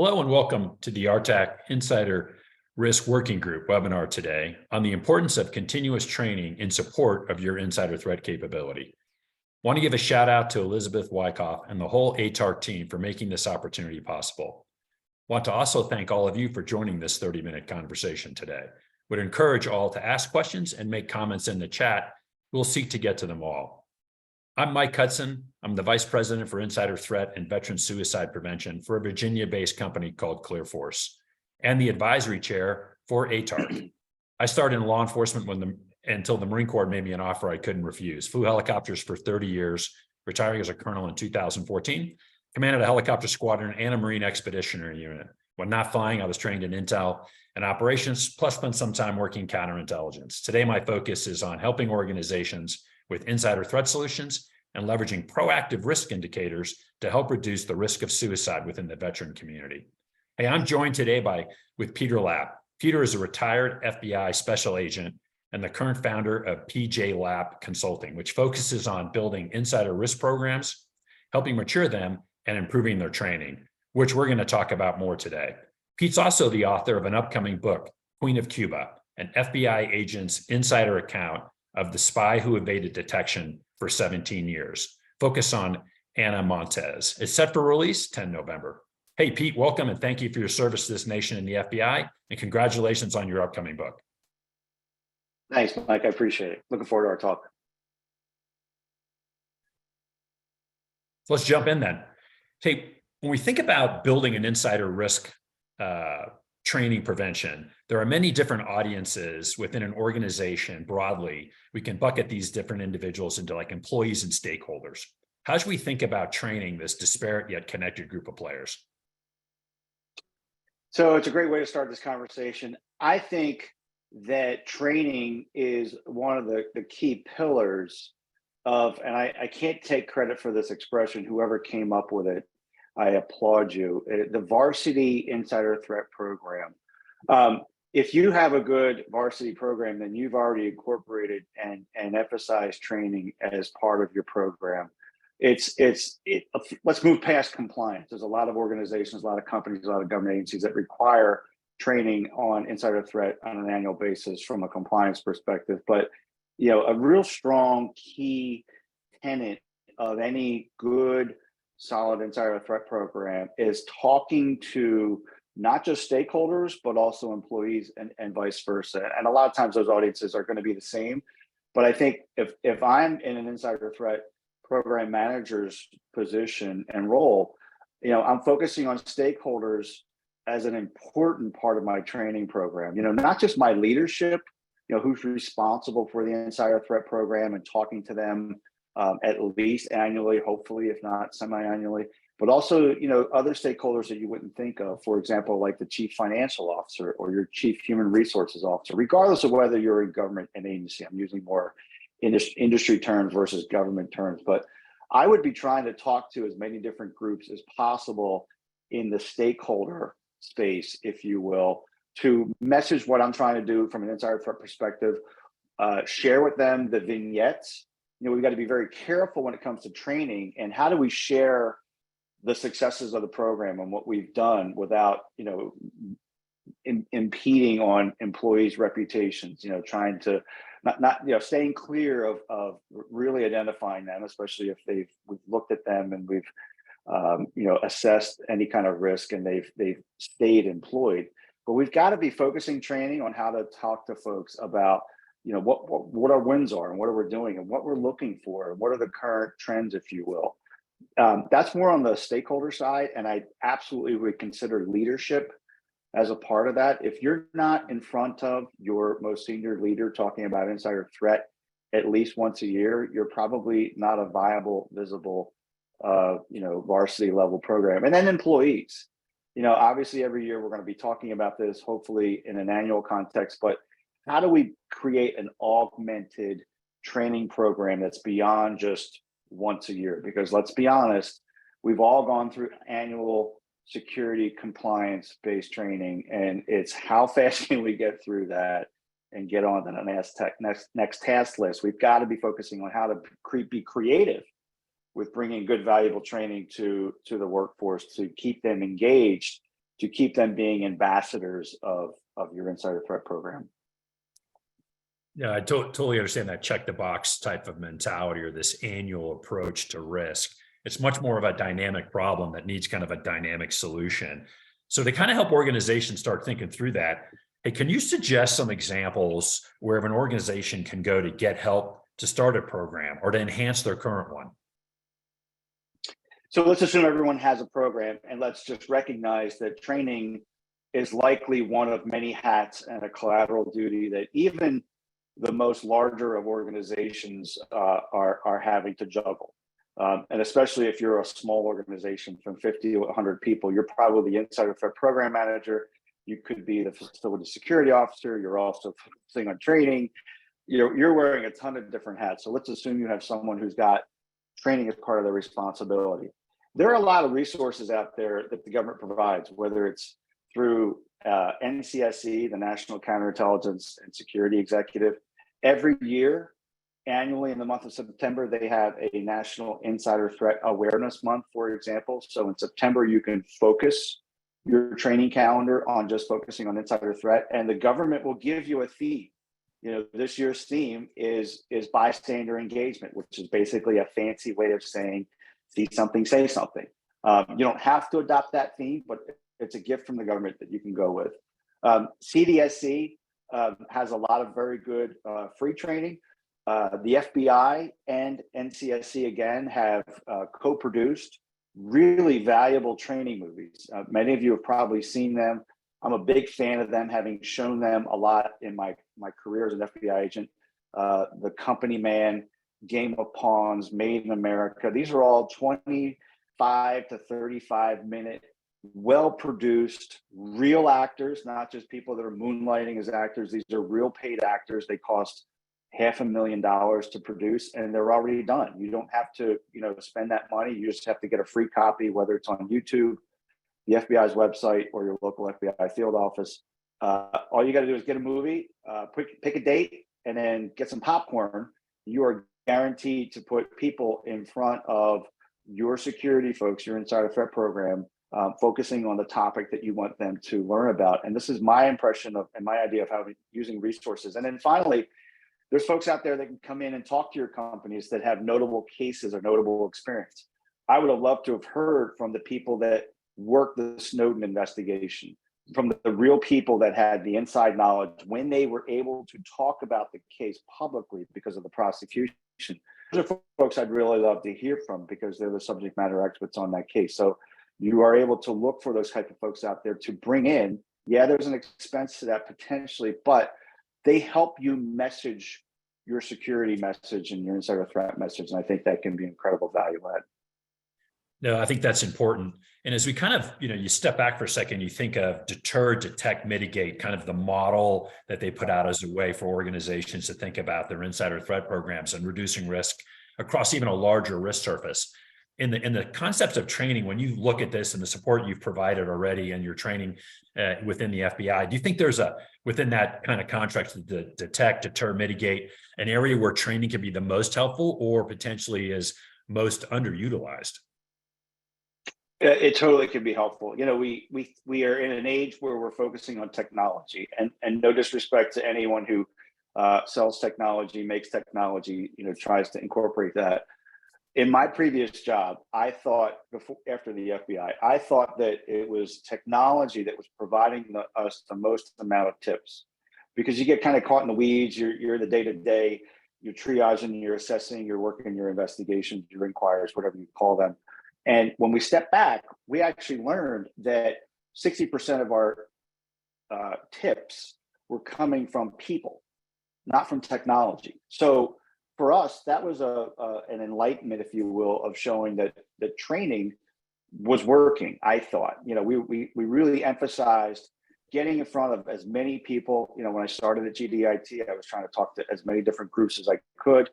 Hello and welcome to the ATARC Insider Risk Working Group webinar today on the importance of continuous training in support of your insider threat capability. I want to give a shout out to Elizabeth Wyckoff and the whole ATARC team for making this opportunity possible. I want to also thank all of you for joining this 30-minute conversation today. Would encourage all to ask questions and make comments in the chat. We'll seek to get to them all. I'm Mike Hudson. I'm the Vice President for Insider Threat and Veteran Suicide Prevention for a Virginia-based company called ClearForce, and the Advisory Chair for ATARC. I started in law enforcement until the Marine Corps made me an offer I couldn't refuse. Flew helicopters for 30 years, retiring as a colonel in 2014, commanded a helicopter squadron and a Marine expeditionary unit. When not flying, I was trained in intel and operations, plus spent some time working counterintelligence. Today, my focus is on helping organizations with insider threat solutions and leveraging proactive risk indicators to help reduce the risk of suicide within the veteran community. Hey, I'm joined today with Peter Lapp. Peter is a retired FBI special agent and the current founder of PJ Lapp Consulting, which focuses on building insider risk programs, helping mature them, and improving their training, which we're going to talk about more today. Pete's also the author of an upcoming book, Queen of Cuba, an FBI agent's insider account of the spy who evaded detection for 17 years, focus on Ana Montez. It's set for release 10 November. Hey, Pete, welcome and thank you for your service to this nation and the FBI, and congratulations on your upcoming book. Thanks, Mike. I appreciate it. Looking forward to our talk. Let's jump in then. Hey, when we think about building an insider risk training prevention, there are many different audiences within an organization broadly. We can bucket these different individuals into like employees and stakeholders. How should we think about training this disparate yet connected group of players? So it's a great way to start this conversation. I think that training is one of the key pillars of, and I can't take credit for this expression, whoever came up with it, I applaud you. The Varsity Insider Threat Program. If you have a good varsity program, then you've already incorporated and emphasized training as part of your program. Let's move past compliance. There's a lot of organizations, a lot of companies, a lot of government agencies that require training on insider threat on an annual basis from a compliance perspective. But a real strong key tenet of any good solid insider threat program is talking to not just stakeholders, but also employees and vice versa. And a lot of times those audiences are going to be the same. But I think if I'm in an insider threat program manager's position and role, I'm focusing on stakeholders as an important part of my training program. Not just my leadership, who's responsible for the insider threat program and talking to them at least annually, hopefully, if not semi-annually, but also, other stakeholders that you wouldn't think of, for example, like the chief financial officer or your chief human resources officer, regardless of whether you're in government and agency. I'm using more industry terms versus government terms, but I would be trying to talk to as many different groups as possible in the stakeholder space, if you will, to message what I'm trying to do from an insider threat perspective, share with them the vignettes. We've got to be very careful when it comes to training and how do we share the successes of the program and what we've done without, impeding on employees' reputations, trying to not staying clear of really identifying them, especially if we've looked at them and we've, assessed any kind of risk and they've stayed employed. But we've got to be focusing training on how to talk to folks about what our wins are and what are we doing and what we're looking for and what are the current trends, if you will. That's more on the stakeholder side, and I absolutely would consider leadership as a part of that. If you're not in front of your most senior leader talking about insider threat at least once a year, you're probably not a viable, visible, varsity level program. And then employees. Obviously every year we're going to be talking about this, hopefully in an annual context, but how do we create an augmented training program that's beyond just once a year? Because let's be honest, we've all gone through annual security compliance-based training, and it's how fast can we get through that and get on to the next task list. We've got to be focusing on how to be creative with bringing good, valuable training to the workforce to keep them engaged to keep them being ambassadors of your insider threat program. Yeah, I totally understand that check the box type of mentality or this annual approach to risk. It's much more of a dynamic problem that needs kind of a dynamic solution. So to kind of help organizations start thinking through that, hey, can you suggest some examples where an organization can go to get help to start a program or to enhance their current one? So let's assume everyone has a program, and let's just recognize that training is likely one of many hats and a collateral duty that even the most larger of organizations are having to juggle. And especially if you're a small organization from 50 to 100 people, you're probably the insider threat program manager. You could be the facility security officer. You're also focusing on training. You're wearing a ton of different hats. So let's assume you have someone who's got training as part of their responsibility. There are a lot of resources out there that the government provides, whether it's through NCSE, the National Counterintelligence and Security Executive. Every year, annually in the month of September, they have a National Insider Threat Awareness Month, for example. So in September, you can focus your training calendar on just focusing on insider threat, and the government will give you a theme. This year's theme is bystander engagement, which is basically a fancy way of saying, see something, say something. You don't have to adopt that theme, but it's a gift from the government that you can go with. CDSC has a lot of very good free training. The FBI and NCSC, again, have co-produced really valuable training movies. Many of you have probably seen them. I'm a big fan of them, having shown them a lot in my career as an FBI agent. The Company Man, Game of Pawns, Made in America. These are all 25 to 35-minute, well-produced, real actors, not just people that are moonlighting as actors. These are real paid actors. They cost $500,000 to produce, and they're already done. You don't have to, spend that money. You just have to get a free copy, whether it's on YouTube, the FBI's website, or your local FBI field office. All you got to do is get a movie, pick a date, and then get some popcorn. You are guaranteed to put people in front of your security folks, your insider threat program, focusing on the topic that you want them to learn about. And this is my impression of and my idea of how using resources. And then finally, there's folks out there that can come in and talk to your companies that have notable cases or notable experience. I would have loved to have heard from the people that worked the Snowden investigation, from the real people that had the inside knowledge when they were able to talk about the case publicly because of the prosecution. Those are folks I'd really love to hear from because they're the subject matter experts on that case. So you are able to look for those type of folks out there to bring in. Yeah, there's an expense to that potentially, but they help you message your security message and your insider threat message. And I think that can be incredible value add. No, I think that's important. And as we kind of, you step back for a second, you think of deter, detect, mitigate, kind of the model that they put out as a way for organizations to think about their insider threat programs and reducing risk across even a larger risk surface. In the concepts of training, when you look at this and the support you've provided already and your training within the FBI, do you think there's within that kind of contract to detect, deter, mitigate, an area where training can be the most helpful or potentially is most underutilized? It totally can be helpful. We are in an age where we're focusing on technology, and no disrespect to anyone who sells technology, makes technology, tries to incorporate that. In my previous job, I thought after the FBI, I thought that it was technology that was providing us the most amount of tips, because you get kind of caught in the weeds. You're the day-to-day, you're triaging, you're assessing, you're working your investigations, your inquiries, whatever you call them. And when we step back, we actually learned that 60% of our tips were coming from people, not from technology. So for us, that was an enlightenment, if you will, of showing that the training was working. I thought, we really emphasized getting in front of as many people. When I started at GDIT, I was trying to talk to as many different groups as I could,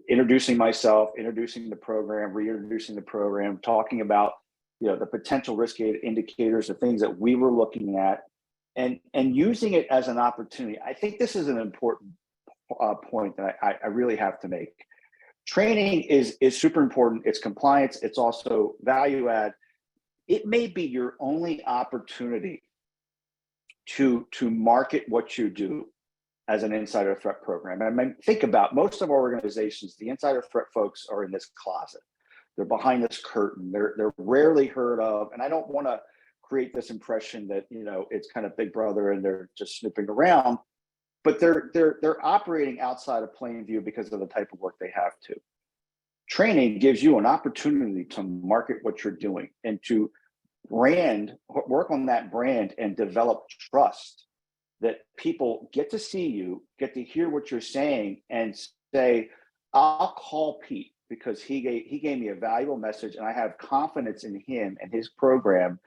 introducing myself, introducing the program, reintroducing the program, talking about, the potential risk indicators, the things that we were looking at, and using it as an opportunity. I think this is an important point that I really have to make. Training is super important. It's compliance. It's also value add. it may be your only opportunity to market what you do as an insider threat program. I mean, think about most of our organizations, the insider threat folks are in this closet. They're behind this curtain. They're rarely heard of. And I don't want to create this impression that, you know, it's kind of Big Brother and they're just snooping around, but they're operating outside of plain view because of the type of work they have to. Training gives you an opportunity to market what you're doing and to work on that brand and develop trust that people get to see you, get to hear what you're saying and say, I'll call Pete because he gave me a valuable message and I have confidence in him and his program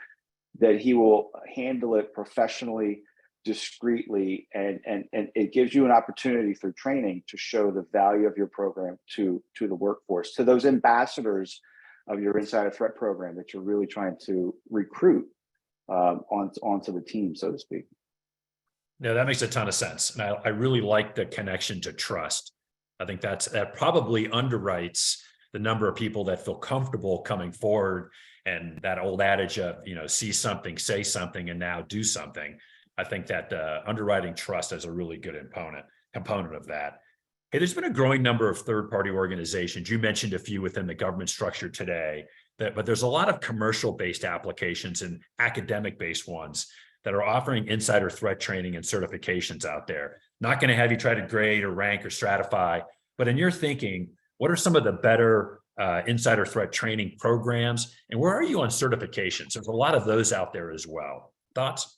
that he will handle it professionally, discreetly, and it gives you an opportunity through training to show the value of your program to the workforce, to those ambassadors of your insider threat program that you're really trying to recruit onto the team, so to speak. No, that makes a ton of sense. And I really like the connection to trust. I think that probably underwrites the number of people that feel comfortable coming forward, and that old adage of, you know, see something, say something, and now do something. I think that underwriting trust is a really good component of that. Hey, there's been a growing number of third-party organizations. You mentioned a few within the government structure today, but there's a lot of commercial-based applications and academic-based ones that are offering insider threat training and certifications out there. Not going to have you try to grade or rank or stratify, but in your thinking, what are some of the better insider threat training programs, and where are you on certifications? There's a lot of those out there as well. Thoughts?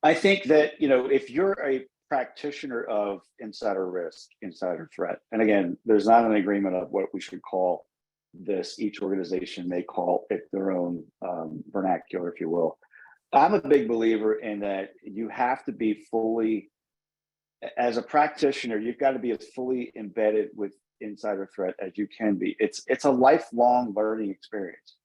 I think that, you know, if you're a practitioner of insider risk, insider threat, and again, there's not an agreement of what we should call this. Each organization may call it their own vernacular, if you will. I'm a big believer in that you have to be fully, as a practitioner, you've got to be as fully embedded with insider threat as you can be. It's a lifelong learning experience.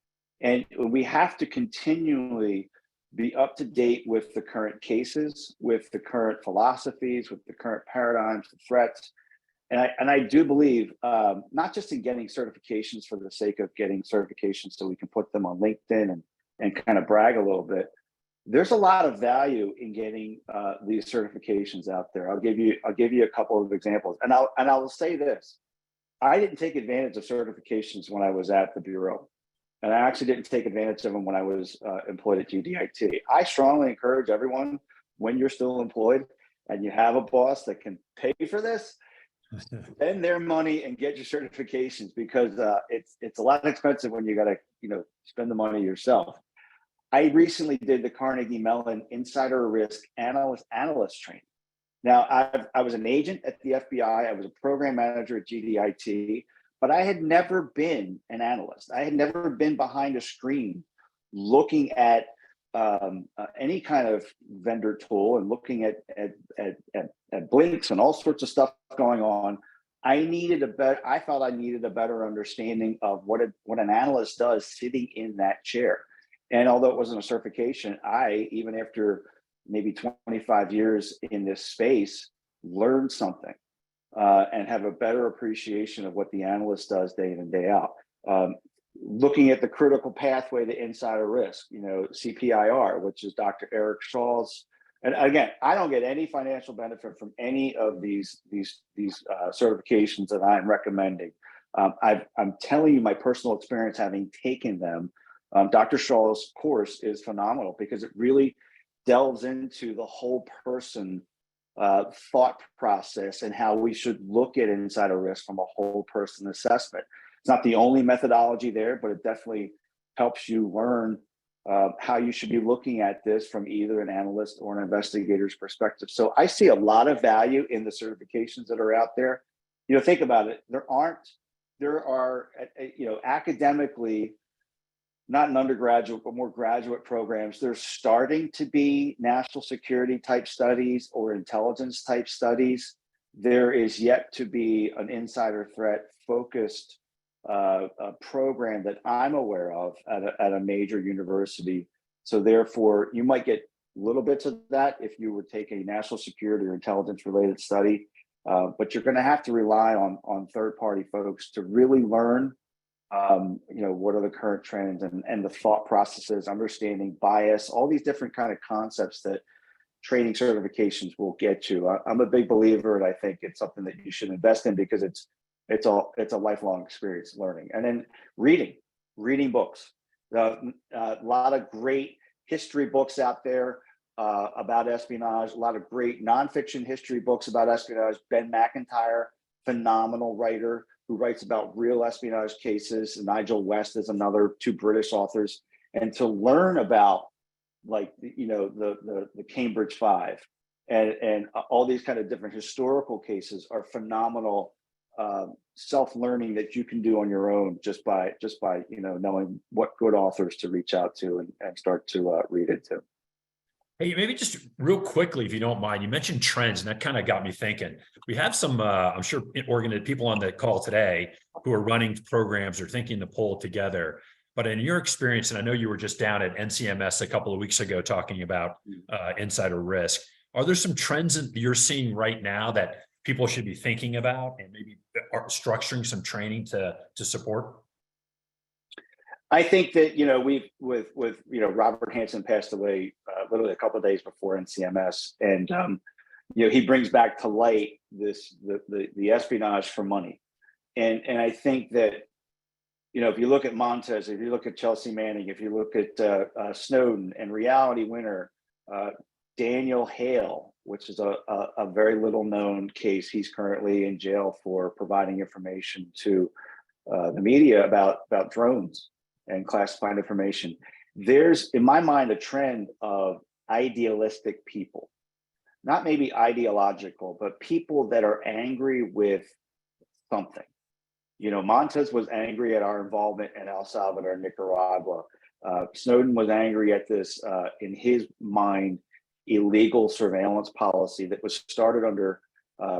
And we have to continually be up to date with the current cases, with the current philosophies, with the current paradigms, the threats. And I do believe, not just in getting certifications for the sake of getting certifications so we can put them on LinkedIn and kind of brag a little bit. There's a lot of value in getting these certifications out there. I'll give you a couple of examples, and I will say this: I didn't take advantage of certifications when I was at the Bureau, and I actually didn't take advantage of them when I was employed at GDIT. I strongly encourage everyone, when you're still employed and you have a boss that can pay for this, spend their money and get your certifications, because it's a lot expensive when you got to, you know, spend the money yourself. I recently did the Carnegie Mellon Insider Risk Analyst training. Now, I was an agent at the FBI. I was a program manager at GDIT, but I had never been an analyst. I had never been behind a screen looking at any kind of vendor tool and looking at blinks and all sorts of stuff going on. I felt I needed a better understanding of what an analyst does sitting in that chair. And although it wasn't a certification, I, even after maybe 25 years in this space, learned something and have a better appreciation of what the analyst does day in and day out. Looking at the critical pathway to insider risk, you know, CPIR, which is Dr. Eric Shaw's. And again, I don't get any financial benefit from any of these certifications that I'm recommending. I'm telling you my personal experience having taken them. Dr. Shaw's course is phenomenal because it really delves into the whole person thought process and how we should look at insider risk from a whole person assessment. It's not the only methodology there, but it definitely helps you learn how you should be looking at this from either an analyst or an investigator's perspective. So I see a lot of value in the certifications that are out there. You know, think about it. There are, you know, academically, not an undergraduate, but more graduate programs. There's starting to be national security type studies or intelligence type studies. There is yet to be an insider threat focused program that I'm aware of at a major university. So therefore, you might get little bits of that if you would take a national security or intelligence related study, but you're going to have to rely on third-party folks to really learn what are the current trends and the thought processes, understanding bias, all these different kind of concepts that training certifications will get you. I'm a big believer, and I think it's something that you should invest in because it's a lifelong experience learning. And then reading books. A lot of great history books out there about espionage. A lot of great nonfiction history books about espionage. Ben McIntyre, phenomenal writer who writes about real espionage cases. Nigel West is another, two British authors. And to learn about like the Cambridge Five and all these kind of different historical cases are phenomenal self-learning that you can do on your own just by knowing what good authors to reach out to and start to read into. Hey, maybe just real quickly, if you don't mind, you mentioned trends, and that kind of got me thinking. We have some, I'm sure, people on the call today who are running programs or thinking to pull it together. But in your experience, and I know you were just down at NCMS a couple of weeks ago talking about insider risk, are there some trends that you're seeing right now that people should be thinking about and maybe are structuring some training to support? I think that we've with Robert Hansen passed away literally a couple of days before NCMS, and he brings back to light the espionage for money, and I think that if you look at Montez, if you look at Chelsea Manning, if you look at Snowden and Reality Winner, Daniel Hale, which is a very little known case, he's currently in jail for providing information to the media about drones and classified information. There's, in my mind, a trend of idealistic people, not maybe ideological, but people that are angry with something. Montez was angry at our involvement in El Salvador and Nicaragua. Snowden was angry at this, in his mind, illegal surveillance policy that was started under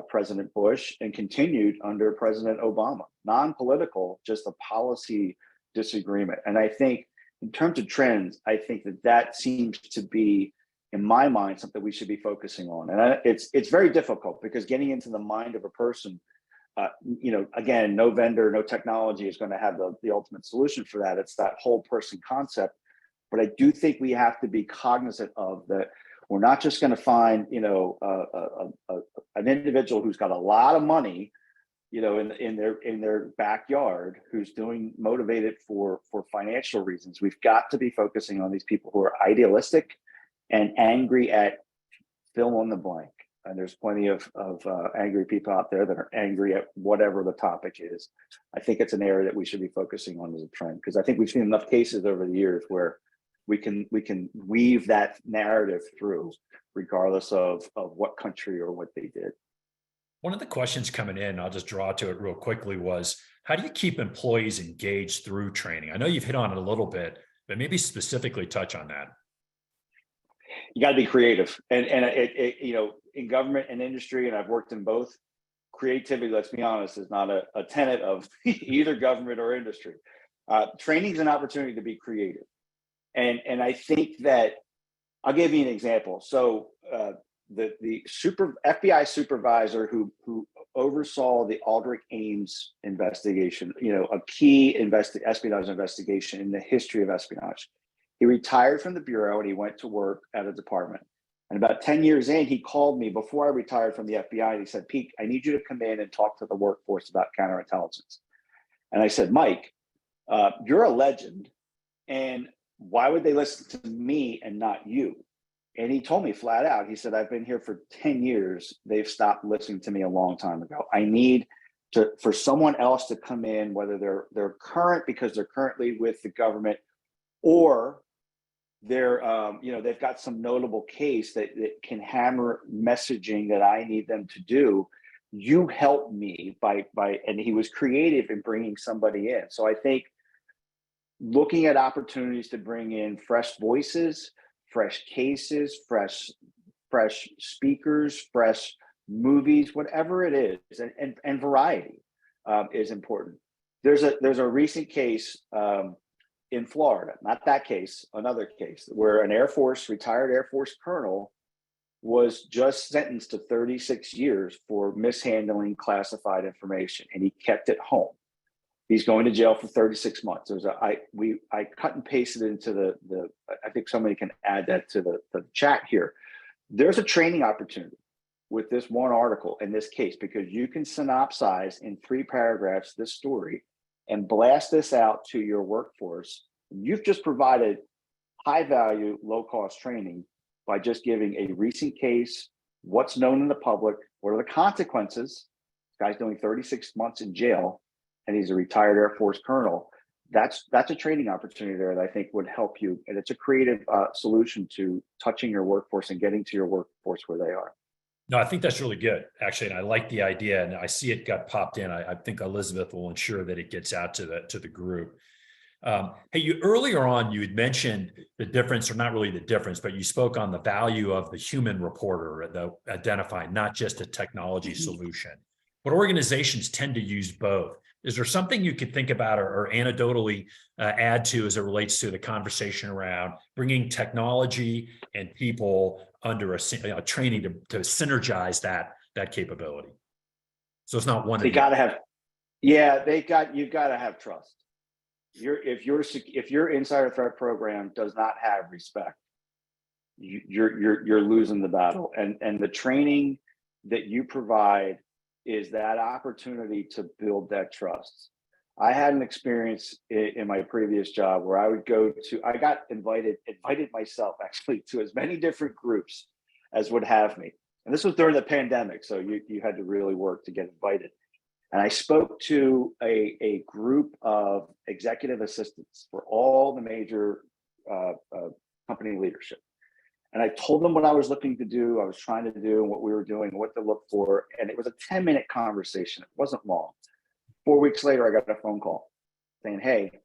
President Bush and continued under President Obama. Non-political, just a policy disagreement. And I think in terms of trends, I think that seems to be, in my mind, something we should be focusing on. And it's very difficult because getting into the mind of a person, again, no vendor, no technology is going to have the ultimate solution for that. It's that whole person concept. But I do think we have to be cognizant of that. We're not just going to find, an individual who's got a lot of money, in their backyard, who's motivated for financial reasons. We've got to be focusing on these people who are idealistic and angry at fill in the blank. And there's plenty of angry people out there that are angry at whatever the topic is. I think it's an area that we should be focusing on as a trend, because I think we've seen enough cases over the years where we can weave that narrative through, regardless of what country or what they did. One of the questions coming in, I'll just draw to it real quickly, was how do you keep employees engaged through training? I know you've hit on it a little bit, but maybe specifically touch on that. You got to be creative, and in government and industry, and I've worked in both. Creativity, let's be honest, is not a tenet of either government or industry. Training is an opportunity to be creative, and I think that I'll give you an example. So the FBI supervisor who oversaw the Aldrich Ames investigation, a key espionage investigation in the history of espionage. He retired from the Bureau and he went to work at a department. And about 10 years in, he called me before I retired from the FBI and he said, "Pete, I need you to come in and talk to the workforce about counterintelligence." And I said, "Mike, you're a legend. And why would they listen to me and not you?" And he told me flat out, he said, "I've been here for 10 years. They've stopped listening to me a long time ago. I need for someone else to come in, whether they're current because they're currently with the government, or they've got some notable case that can hammer messaging that I need them to do. You help me by," and he was creative in bringing somebody in. So I think looking at opportunities to bring in fresh voices, fresh cases, fresh speakers, fresh movies, whatever it is, and variety is important. There's a recent case in Florida, not that case, another case, where an retired Air Force colonel was just sentenced to 36 years for mishandling classified information, and he kept it home. He's going to jail for 36 months. I cut and pasted into I think somebody can add that to the chat here. There's a training opportunity with this one article in this case, because you can synopsize in 3 paragraphs this story and blast this out to your workforce. You've just provided high value, low cost training by just giving a recent case, what's known in the public, what are the consequences. This guy's doing 36 months in jail, and he's a retired Air Force colonel. That's a training opportunity there that I think would help you. And it's a creative solution to touching your workforce and getting to your workforce where they are. No, I think that's really good, actually, and I like the idea, and I see it got popped in. I think Elizabeth will ensure that it gets out to the group. Hey, you earlier on, you had mentioned the difference, or not really the difference, but you spoke on the value of the human reporter, the identifying not just a technology solution. But organizations tend to use both. Is there something you could think about or anecdotally add to as it relates to the conversation around bringing technology and people under a training to synergize that capability? So it's not one. They got to have, yeah, you've got to have trust. If your insider threat program does not have respect, you're losing the battle. And the training that you provide is that opportunity to build that trust. I had an experience in my previous job where I got invited myself actually to as many different groups as would have me. And this was during the pandemic, so you had to really work to get invited. And I spoke to a group of executive assistants for all the major company leadership. And I told them what I was looking to do, I was trying to do, and what we were doing, what to look for. And it was a 10-minute conversation. It wasn't long. 4 weeks later, I got a phone call saying, hey,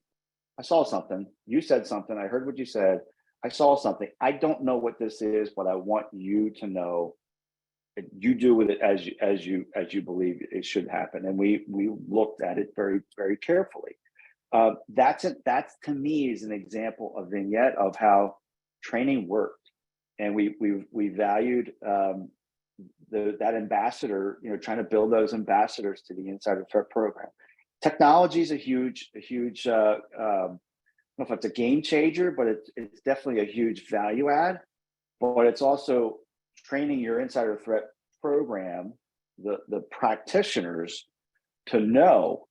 I saw something. You said something. I heard what you said. I saw something. I don't know what this is, but I want you to know. You do with it as you believe it should happen. And we looked at it very, very carefully. That's to me is an example, a vignette of how training worked. And we valued that ambassador, trying to build those ambassadors to the insider threat program. Technology is a huge, I don't know if it's a game changer, but it's definitely a huge value add. But it's also training your insider threat program, the practitioners, to know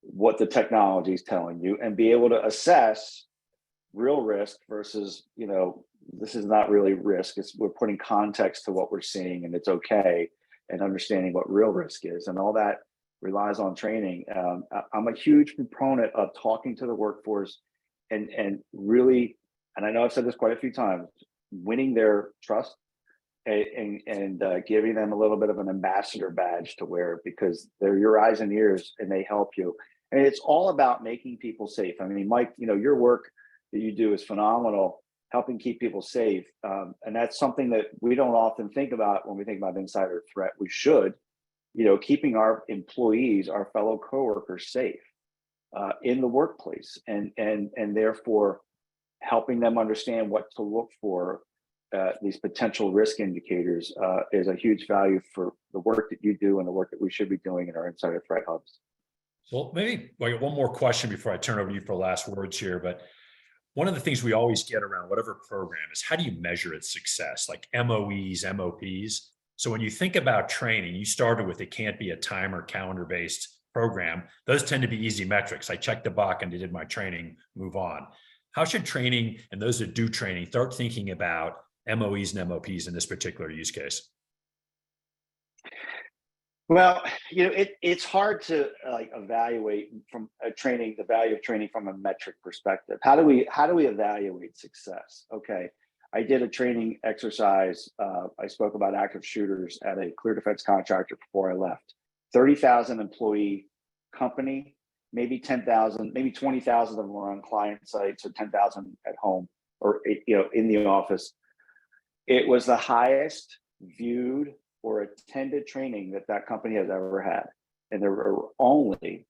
what the technology is telling you and be able to assess real risk versus, this is not really risk. We're putting context to what we're seeing, and it's okay, and understanding what real risk is, and all that relies on training. I'm a huge proponent of talking to the workforce and really, and I know I've said this quite a few times, winning their trust and giving them a little bit of an ambassador badge to wear, because they're your eyes and ears and they help you. And it's all about making people safe. I mean, Mike, your work that you do is phenomenal, helping keep people safe. And that's something that we don't often think about when we think about insider threat. We should, keeping our employees, our fellow coworkers safe in the workplace, and therefore helping them understand what to look for. These potential risk indicators is a huge value for the work that you do and the work that we should be doing in our insider threat hubs. Well, maybe one more question before I turn over to you for last words here. But one of the things we always get around whatever program is, how do you measure its success, like MOEs, MOPs? So when you think about training, you started with it can't be a time or calendar-based program. Those tend to be easy metrics. I checked the box and did my training, move on. How should training and those that do training start thinking about MOEs and MOPs in this particular use case? Well, it's hard to evaluate from training, the value of training from a metric perspective. How do we evaluate success? Okay, I did a training exercise. I spoke about active shooters at a clear defense contractor before I left. 30,000 employee company, maybe 10,000, maybe 20,000 of them were on client sites, or 10,000 at home, or in the office. It was the highest viewed or attended training that company has ever had. And there were only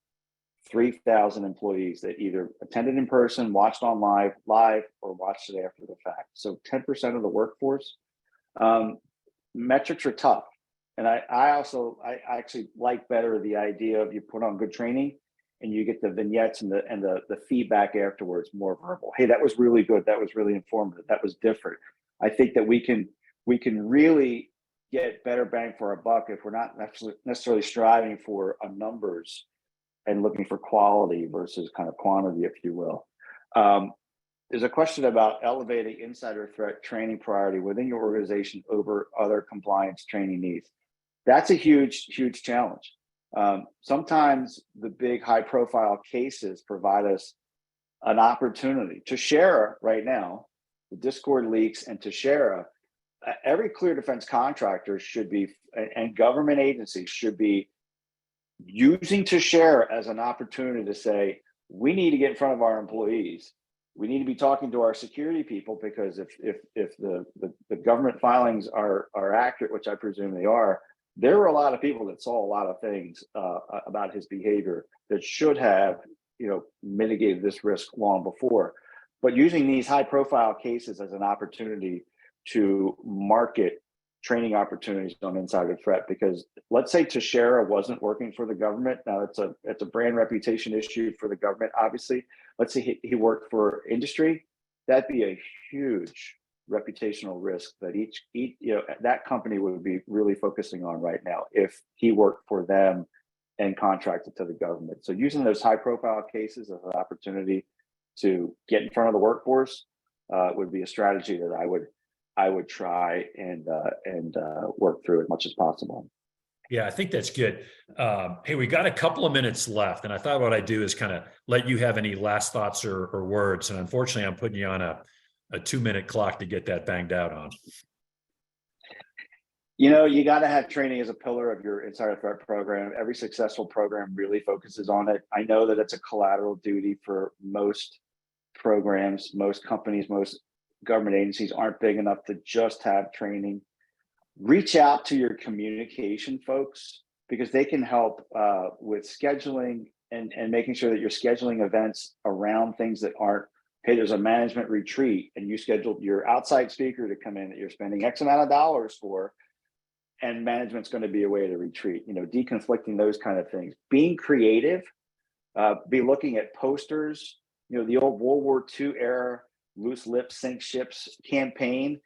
3,000 employees that either attended in person, watched on live, or watched it after the fact. So 10% of the workforce. Metrics are tough. And I actually like better the idea of you put on good training and you get the vignettes and the feedback afterwards, more verbal. Hey, that was really good. That was really informative. That was different. I think that we can really get better bang for our buck if we're not necessarily striving for numbers and looking for quality versus kind of quantity, if you will. There's a question about elevating insider threat training priority within your organization over other compliance training needs. That's a huge challenge. Sometimes the big high profile cases provide us an opportunity. Teixeira right now, the Discord leaks and Teixeira, every clear defense contractor should be, and government agencies should be using Teixeira as an opportunity to say, we need to get in front of our employees. We need to be talking to our security people, because if the government filings are accurate, which I presume they are, there were a lot of people that saw a lot of things about his behavior that should have, mitigated this risk long before. But using these high profile cases as an opportunity to market training opportunities on insider threat, because let's say Teixeira wasn't working for the government. Now it's a brand reputation issue for the government, obviously. Let's say he worked for industry. That'd be a huge reputational risk that each that company would be really focusing on right now if he worked for them and contracted to the government. So using those high profile cases as an opportunity to get in front of the workforce would be a strategy that I would try and work through as much as possible. Yeah, I think that's good. Hey, we got a couple of minutes left, and I thought what I'd do is kind of let you have any last thoughts or words. And unfortunately, I'm putting you on a 2-minute clock to get that banged out on. You got to have training as a pillar of your insider threat program. Every successful program really focuses on it. I know that it's a collateral duty for most programs, most companies, most government agencies aren't big enough to just have training. Reach out to your communication folks, because they can help with scheduling and making sure that you're scheduling events around things that aren't, hey, there's a management retreat and you scheduled your outside speaker to come in that you're spending X amount of dollars for, and management's going to be away to retreat, deconflicting those kind of things. Being creative, be looking at posters, the old World War II era loose lips sink ships campaign.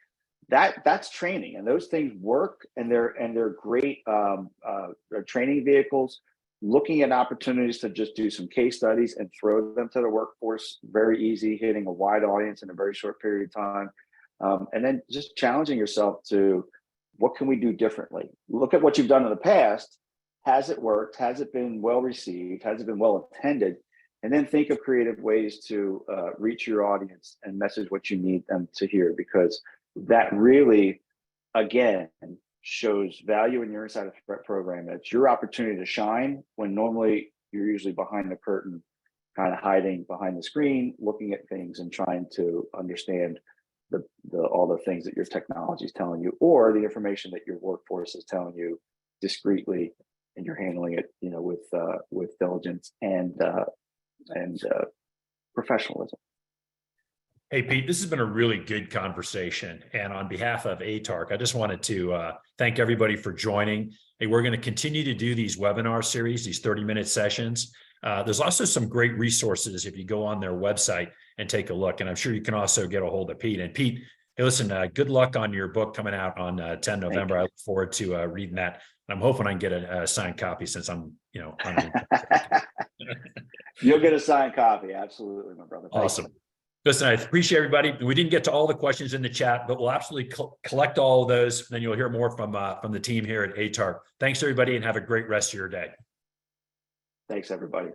That's training, and those things work, and they're great they're training vehicles. Looking at opportunities to just do some case studies and throw them to the workforce, very easy, hitting a wide audience in a very short period of time. And then just challenging yourself to, what can we do differently? Look at what you've done in the past. Has it worked? Has it been well received? Has it been well attended? And then think of creative ways to reach your audience and message what you need them to hear, because that really, again, shows value in your insider threat program. It's your opportunity to shine when normally you're usually behind the curtain, kind of hiding behind the screen, looking at things and trying to understand all the things that your technology is telling you, or the information that your workforce is telling you discreetly, and you're handling it, with diligence and professionalism. Hey, Pete, this has been a really good conversation. And on behalf of ATARC, I just wanted to thank everybody for joining. Hey, we're going to continue to do these webinar series, these 30-minute sessions. There's also some great resources if you go on their website and take a look. And I'm sure you can also get a hold of Pete. And Pete, hey, listen, good luck on your book coming out on 10 November. I look forward to reading that. And I'm hoping I can get a signed copy, since I'm, You'll get a signed copy. Absolutely, my brother. Awesome. Listen, I appreciate everybody. We didn't get to all the questions in the chat, but we'll absolutely collect all of those. Then you'll hear more from the team here at ATARC. Thanks, everybody, and have a great rest of your day. Thanks, everybody.